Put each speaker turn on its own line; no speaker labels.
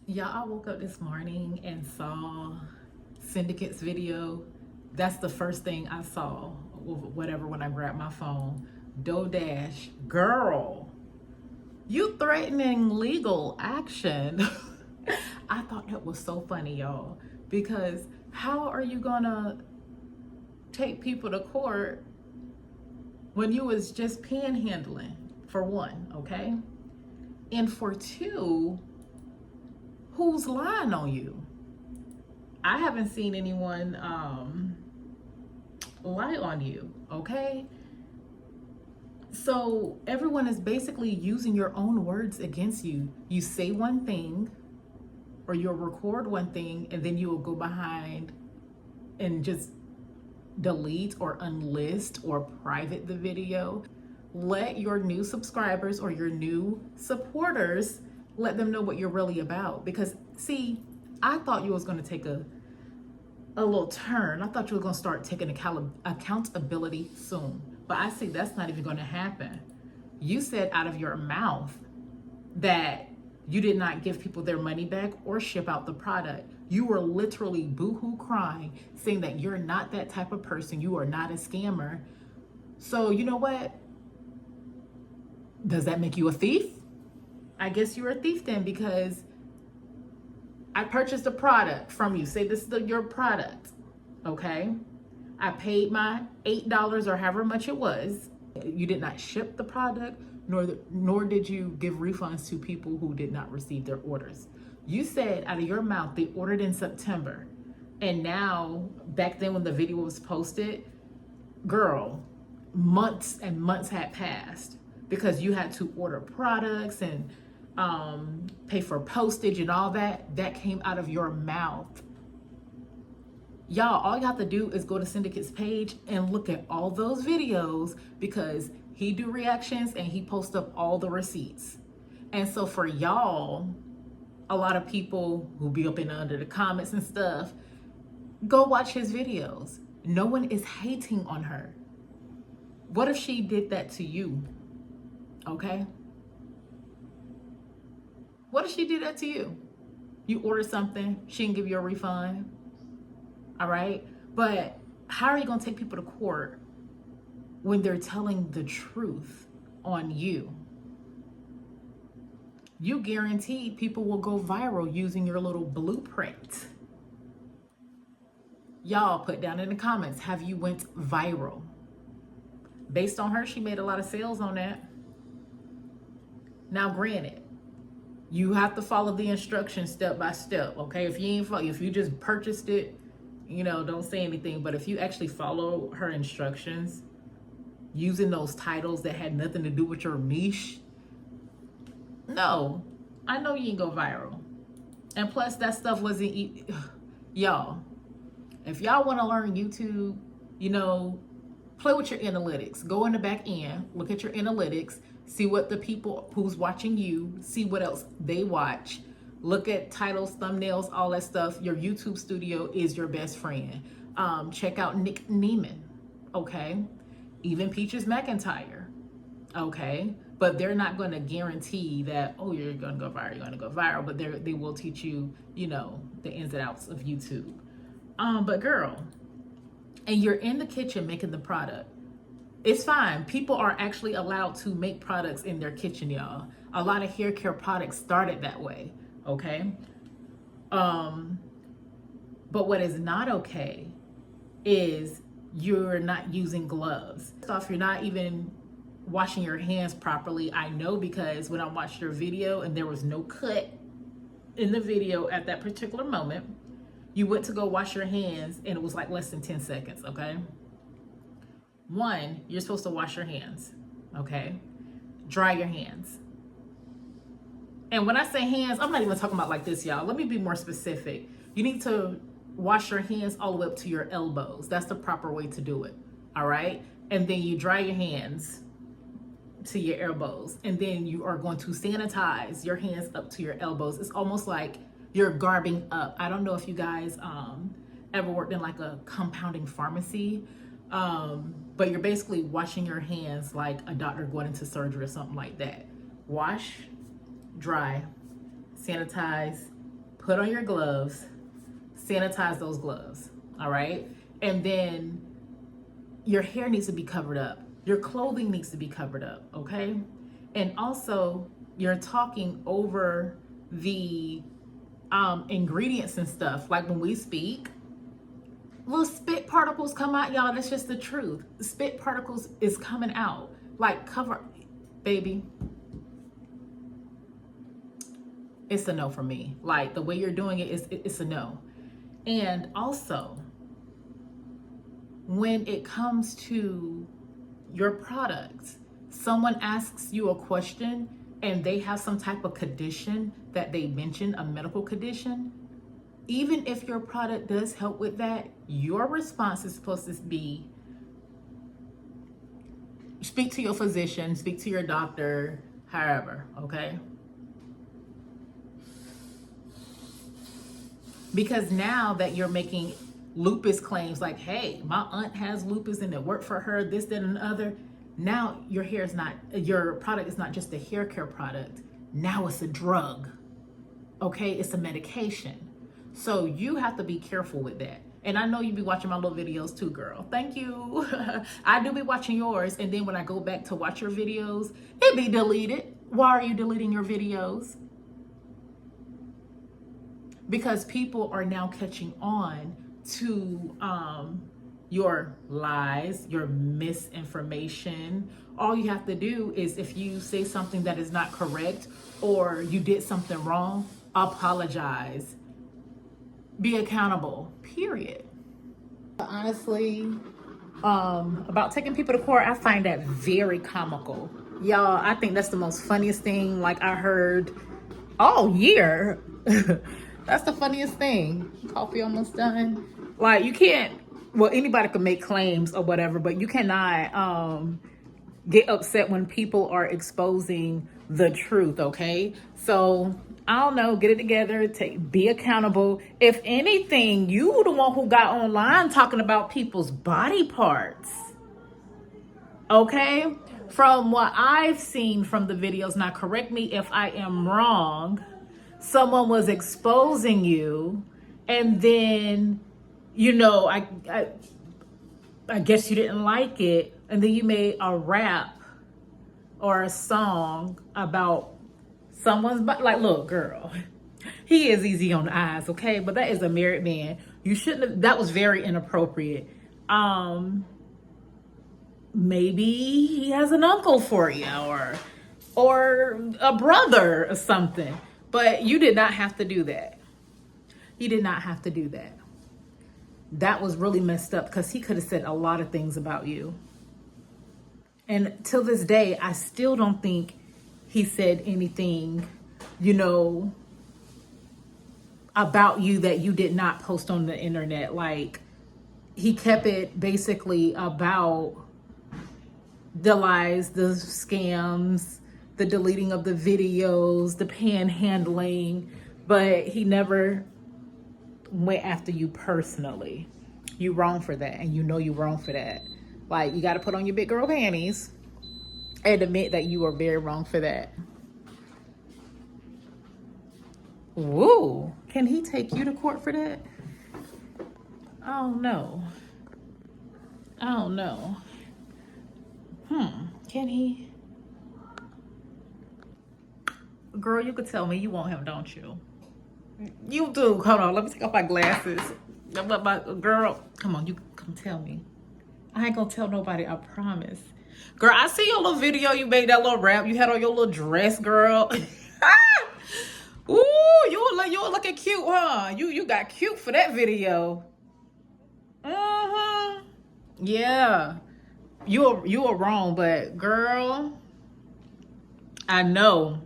Y'all, I woke up this morning and saw Syndicate's video. That's the first thing I saw, whatever, when I grabbed my phone. DoDash, girl, you threatening legal action. I thought that was so funny, y'all, because how are you gonna take people to court when you was just panhandling, for one, okay? And for two, who's lying on you? I haven't seen anyone lie on you, okay? So everyone is basically using your own words against you. You say one thing, or you'll record one thing, and then you'll go behind and just delete or unlist or private the video. Let your new subscribers or your new supporters, let them know what you're really about. Because see, I thought you was going to take a little turn. I thought you were going to start taking accountability soon. But I see that's not even going to happen. You said out of your mouth that you did not give people their money back or ship out the product. You were literally boohoo crying, saying that you're not that type of person. You are not a scammer. So you know what? Does that make you a thief? I guess you're a thief then, because I purchased a product from you. Say this is your product, okay? I paid my $8 or however much it was. You did not ship the product, nor did you give refunds to people who did not receive their orders. You said out of your mouth they ordered in September. And now, back then when the video was posted, girl, months and months had passed because you had to order products and pay for postage and all that. That came out of your mouth. Y'all, all you have to do is go to Syndicate's page and look at all those videos, because he do reactions and he posts up all the receipts. And so for y'all, a lot of people who be up in under the comments and stuff, go watch his videos. No one is hating on her. What if she did that to you? Okay? What if she did that to you? You ordered something, she didn't give you a refund. All right? But how are you going to take people to court when they're telling the truth on you? You guarantee people will go viral using your little blueprint. Y'all put down in the comments, have you went viral? Based on her, she made a lot of sales on that. Now, granted, you have to follow the instructions step by step, okay? If you just purchased it, don't say anything. But if you actually follow her instructions, using those titles that had nothing to do with your niche, no, I know you ain't go viral. And plus, that stuff wasn't, y'all, if y'all want to learn YouTube, play with your analytics. Go in the back end, look at your analytics, see what the people who's watching you, see what else they watch. Look at titles, thumbnails, all that stuff. Your YouTube studio is your best friend. Check out Nick Neiman, okay? Even Peaches McIntyre, okay? But they're not going to guarantee that, oh, you're going to go viral, but they will teach you, the ins and outs of YouTube. But girl, and you're in the kitchen making the product. It's fine. People are actually allowed to make products in their kitchen, y'all. A lot of hair care products started that way, okay? But what is not okay is you're not using gloves. First off, you're not even washing your hands properly. I know, because when I watched your video and there was no cut in the video at that particular moment, you went to go wash your hands and it was like less than 10 seconds, okay? One, you're supposed to wash your hands, okay? Dry your hands. And when I say hands, I'm not even talking about like this, y'all. Let me be more specific. You need to wash your hands all the way up to your elbows. That's the proper way to do it, all right? And then you dry your hands to your elbows. And then you are going to sanitize your hands up to your elbows. It's almost like you're garbing up. I don't know if you guys ever worked in like a compounding pharmacy, but you're basically washing your hands like a doctor going into surgery or something like that. Wash, dry, sanitize, put on your gloves, sanitize those gloves, all right? And then your hair needs to be covered up. Your clothing needs to be covered up, okay? And also, you're talking over the ingredients and stuff. Like when we speak, little spit particles come out, y'all. That's just the truth. Spit particles is coming out. Like, cover, baby. It's a no for me. Like, the way you're doing it, it's a no. And also, when it comes to your products, someone asks you a question and they have some type of condition that they mention, a medical condition, even if your product does help with that, your response is supposed to be, speak to your physician, speak to your doctor, however, okay? Because now that you're making lupus claims like, hey, my aunt has lupus and it worked for her, this, that, and the other. Now your product is not just a hair care product. Now it's a drug, okay? It's a medication. So you have to be careful with that. And I know you be watching my little videos too, girl. Thank you. I do be watching yours. And then when I go back to watch your videos, it be deleted. Why are you deleting your videos? Because people are now catching on to your lies, your misinformation. All you have to do is, if you say something that is not correct or you did something wrong, apologize. Be accountable, period. Honestly, about taking people to court, I find that very comical. Y'all, I think that's the most funniest thing like I heard all year. That's the funniest thing. Coffee almost done. Like, you can't, well, anybody can make claims or whatever, but you cannot get upset when people are exposing the truth, okay? So, I don't know, get it together, be accountable. If anything, you the one who got online talking about people's body parts, okay? From what I've seen from the videos, now correct me if I am wrong, someone was exposing you, and then, you know, I guess you didn't like it, and then you made a rap or a song about someone's butt. Like, look, girl, he is easy on the eyes, okay? But that is a married man. You shouldn't have, that was very inappropriate. Maybe he has an uncle for you, or a brother or something. But you did not have to do that. You did not have to do that. That was really messed up, because he could have said a lot of things about you. And till this day, I still don't think he said anything, you know, about you that you did not post on the internet. Like, he kept it basically about the lies, the scams, the deleting of the videos, the panhandling, but he never went after you personally. You wrong for that, and you know you wrong for that. Like, you got to put on your big girl panties and admit that you are very wrong for that. Woo, can he take you to court for that? I don't know. I don't know. Can he? Girl, you could tell me you want him, don't you? You do. Hold on, let me take off my glasses. Girl, come on, you come tell me. I ain't gonna tell nobody, I promise. Girl, I see your little video. You made that little rap. You had on your little dress, girl. Ooh, you were looking cute, huh? You got cute for that video. Yeah. You were wrong, but girl, I know.